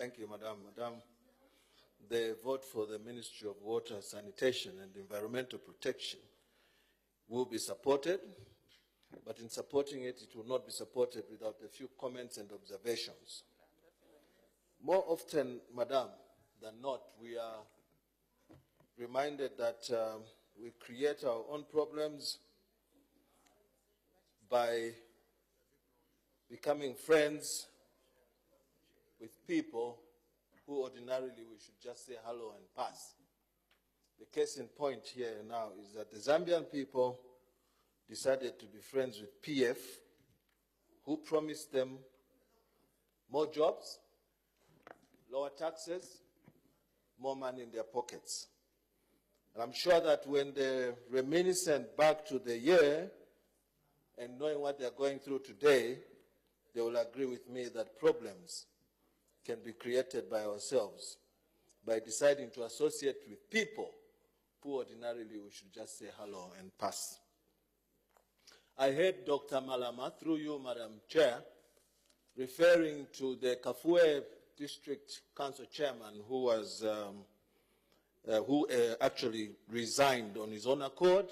Thank you, Madam. Madam, the vote for the Ministry of Water, Sanitation and Environmental Protection will be supported, but in supporting it, it will not be supported without a few comments and observations. More often, Madam, than not, we are reminded that we create our own problems by becoming friends with people who ordinarily we should just say hello and pass. The case in point here now is that the Zambian people decided to be friends with PF, who promised them more jobs, lower taxes, more money in their pockets. And I'm sure that when they're reminiscent back to the year and knowing what they're going through today, they will agree with me that problems can be created by ourselves by deciding to associate with people who ordinarily we should just say hello and pass. I heard Dr. Malama, through you, Madam Chair, referring to the Kafue District Council Chairman who was actually resigned on his own accord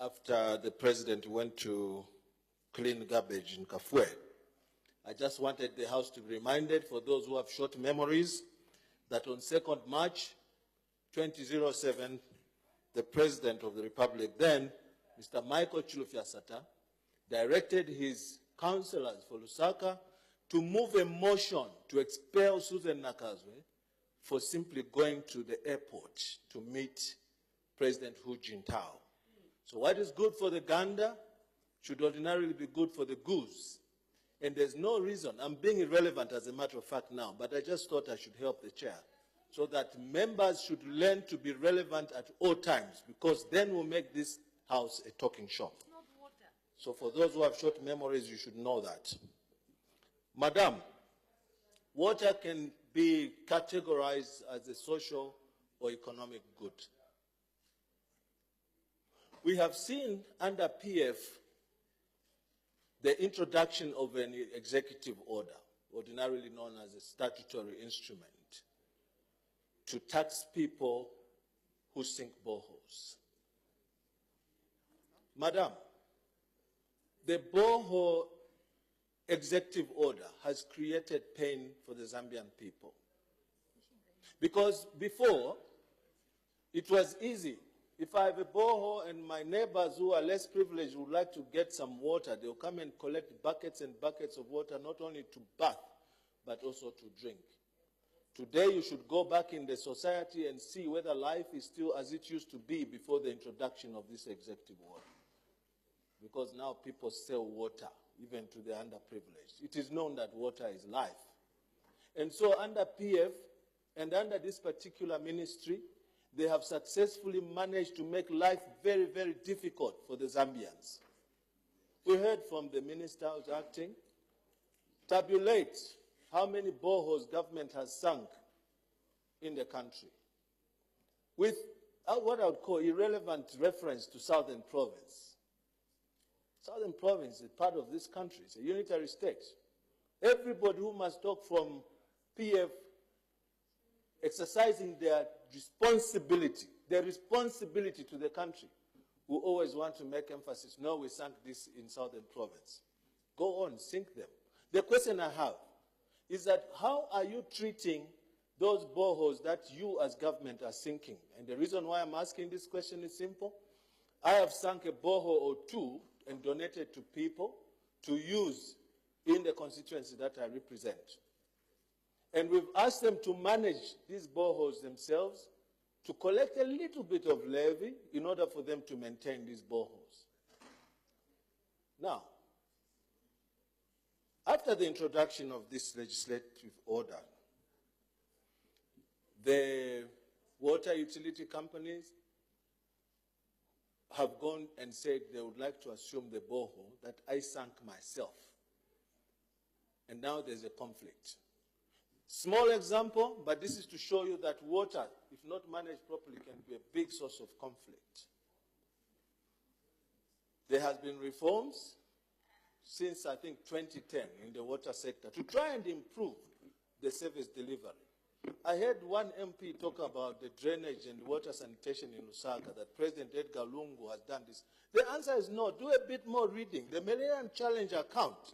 after the President went to clean garbage in Kafue. I just wanted the House to be reminded, for those who have short memories, that on 2nd March 2007, the President of the Republic then, Mr. Michael Chilufya-Sata, directed his councillors for Lusaka to move a motion to expel Susan Nakazwe for simply going to the airport to meet President Hu Jintao. So what is good for the gander should ordinarily be good for the goose. And there's no reason, I'm being irrelevant as a matter of fact now, but I just thought I should help the chair so that members should learn to be relevant at all times, because then we'll make this house a talking shop. It's not water. So for those who have short memories, you should know that. Madam, water can be categorized as a social or economic good. We have seen under PF the introduction of an executive order, ordinarily known as a statutory instrument, to tax people who sink boreholes. Madam, the borehole executive order has created pain for the Zambian people. Because before, it was easy. If I have a borehole and my neighbors who are less privileged would like to get some water, they'll come and collect buckets and buckets of water, not only to bath, but also to drink. Today, you should go back in the society and see whether life is still as it used to be before the introduction of this executive order. Because now people sell water, even to the underprivileged. It is known that water is life. And so under PF and under this particular ministry, they have successfully managed to make life very, very difficult for the Zambians. We heard from the minister who's acting, tabulate how many boreholes government has sunk in the country, with what I would call irrelevant reference to Southern Province. Southern Province is part of this country. It's a unitary state. Everybody who must talk from PF exercising their responsibility to the country, will always want to make emphasis, no, we sank this in Southern Province. Go on, sink them. The question I have is that how are you treating those boreholes that you as government are sinking? And the reason why I'm asking this question is simple. I have sunk a borehole or two and donated to people to use in the constituency that I represent. And we've asked them to manage these boreholes themselves, to collect a little bit of levy in order for them to maintain these boreholes. Now, after the introduction of this legislative order, the water utility companies have gone and said they would like to assume the borehole that I sank myself. And now there's a conflict. Small example, but this is to show you that water, if not managed properly, can be a big source of conflict. There has been reforms since, I think, 2010 in the water sector to try and improve the service delivery. I heard one MP talk about the drainage and water sanitation in Lusaka, that President Edgar Lungu has done this. The answer is no. Do a bit more reading. The Millennium Challenge account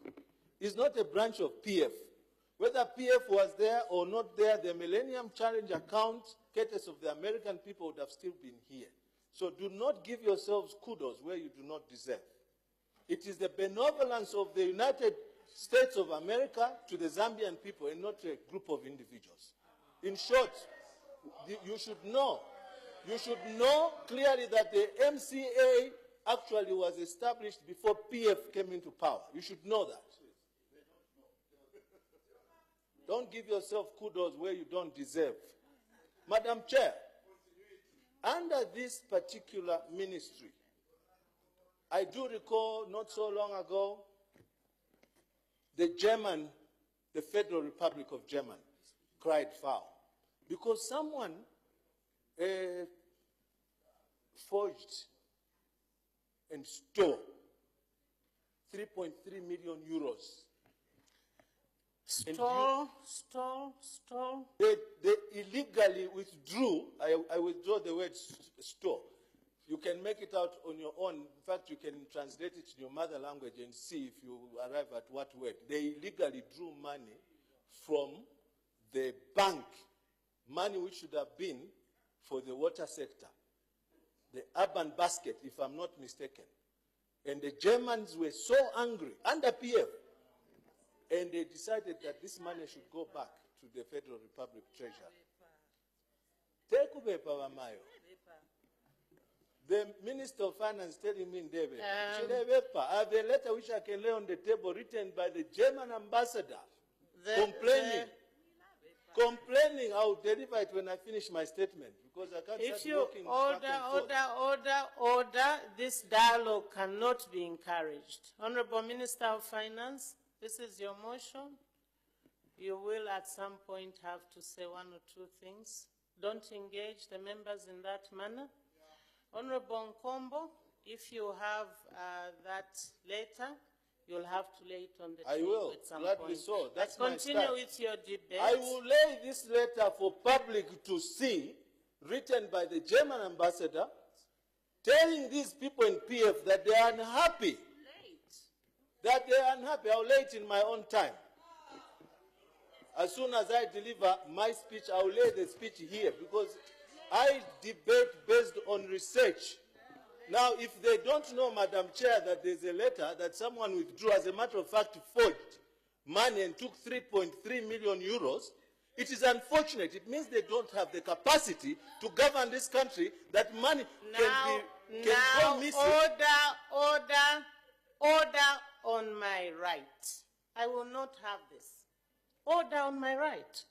is not a branch of PF. Whether PF was there or not there, the Millennium Challenge account, courtesy of the American people, would have still been here. So do not give yourselves kudos where you do not deserve. It is the benevolence of the United States of America to the Zambian people and not a group of individuals. In short, you should know clearly that the MCA actually was established before PF came into power. You should know that. Don't give yourself kudos where you don't deserve. Madam Chair, under this particular ministry, I do recall not so long ago, the Federal Republic of Germany cried foul because someone forged and stole 3.3 million euros. Stole. They illegally withdrew. I withdraw the word store. You can make it out on your own. In fact, you can translate it in your mother language and see if you arrive at what word. They illegally drew money from the bank, money which should have been for the water sector, the urban basket, if I'm not mistaken. And the Germans were so angry, under PF, and they decided that this money should go back to the Federal Republic Treasury. The Minister of Finance telling me in David, I have a letter which I can lay on the table written by the German ambassador complaining. I will deliver it when I finish my statement because I can't if start you walking order, this dialogue cannot be encouraged. Honorable Minister of Finance, this is your motion. You will at some point have to say one or two things. Don't engage the members in that manner. Honorable Nkombo, if you have that later, you'll have to lay it on the table at some gladly point. so. That's continue my style. with your debate. I will lay this letter for public to see, written by the German ambassador, telling these people in PF that they are unhappy. That they are unhappy. I'll lay it in my own time. As soon as I deliver my speech, I'll lay the speech here because I debate based on research. Now, if they don't know, Madam Chair, that there's a letter that someone withdrew, as a matter of fact, forged money and took 3.3 million euros, it is unfortunate. It means they don't have the capacity to govern this country, that money can go missing. Order on my right. I will not have this. Order on my right.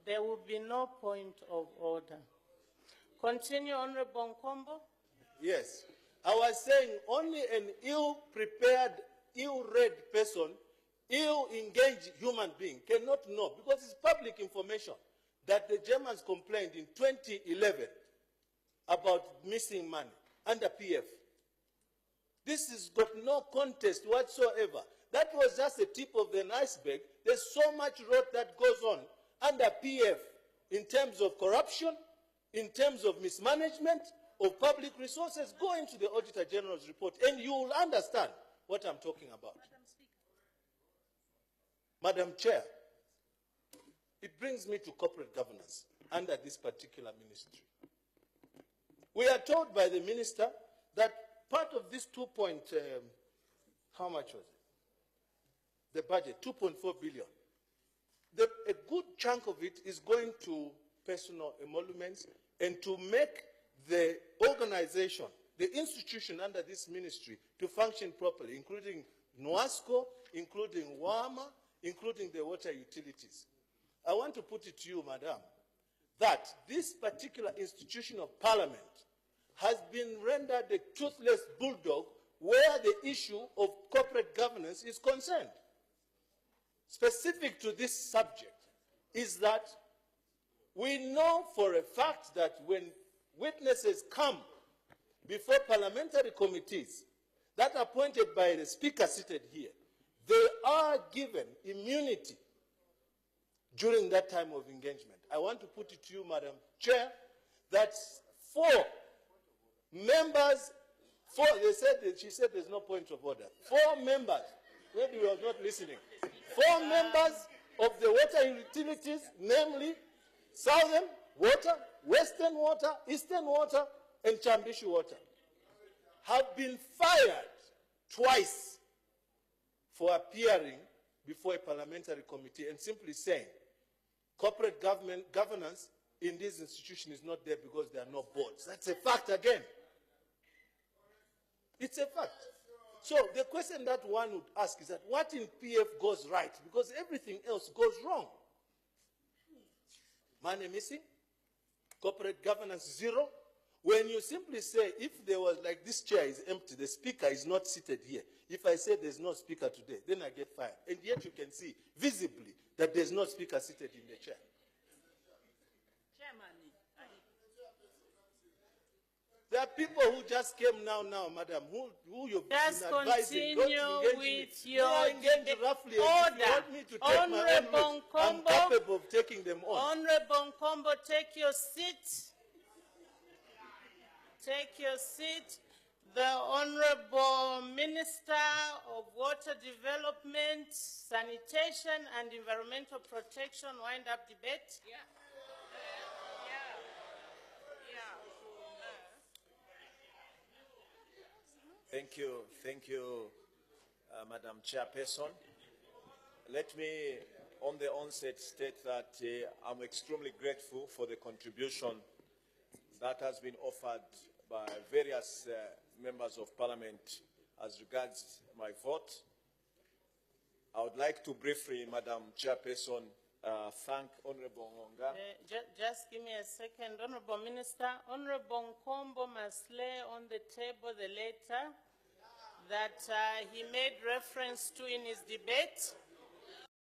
There will be no point of order. Continue, Honorable Nkombo. Yes. I was saying only an ill-prepared, ill-read person, ill-engaged human being cannot know, because it's public information, that the Germans complained in 2011 about missing money under PF. This has got no contest whatsoever. That was just the tip of the iceberg. There's so much rot that goes on under PF in terms of corruption, in terms of mismanagement of public resources. Go into the Auditor General's report and you will understand what I'm talking about. Madam Chair, it brings me to corporate governance under this particular ministry. We are told by the minister that part of this how much was it? The budget, 2.4 billion. A good chunk of it is going to personal emoluments and to make the organization, the institution under this ministry to function properly, including NWASCO, including WAMA, including the water utilities. I want to put it to you, Madam, that this particular institution of parliament has been rendered a toothless bulldog where the issue of corporate governance is concerned. Specific to this subject is that we know for a fact that when witnesses come before parliamentary committees that are appointed by the speaker seated here, they are given immunity during that time of engagement. I want to put it to you, Madam Chair, that 4 members, she said there's no point of order. 4 members, maybe you are not listening. 4 members of the water utilities, namely Southern Water, Western Water, Eastern Water, and Chambishi Water, have been fired twice for appearing before a parliamentary committee and simply saying corporate governance in this institution is not there because there are no boards. That's a fact again. It's a fact. So the question that one would ask is that what in PF goes right? Because everything else goes wrong. Money missing, corporate governance 0. When you simply say, if there was like this chair is empty, the speaker is not seated here. If I say there's no speaker today, then I get fired. And yet you can see visibly that there's no speaker seated in the chair. There are people who just came now, madam, who you've been advising, don't engage with your engage roughly. Order. If you want me to take my own route, I'm capable of taking them on. Honorable Nkombo, take your seat. Take your seat. The Honorable Minister of Water Development, Sanitation and Environmental Protection, wind up debate. Yeah. Thank you, Madam Chairperson. Let me, on the onset, state that I'm extremely grateful for the contribution that has been offered by various members of Parliament as regards my vote. I would like to briefly, Madam Chairperson, thank Honorable Ngonga. Just give me a second. Honorable Minister, Honorable Nkombo must lay on the table the letter that he made reference to in his debate.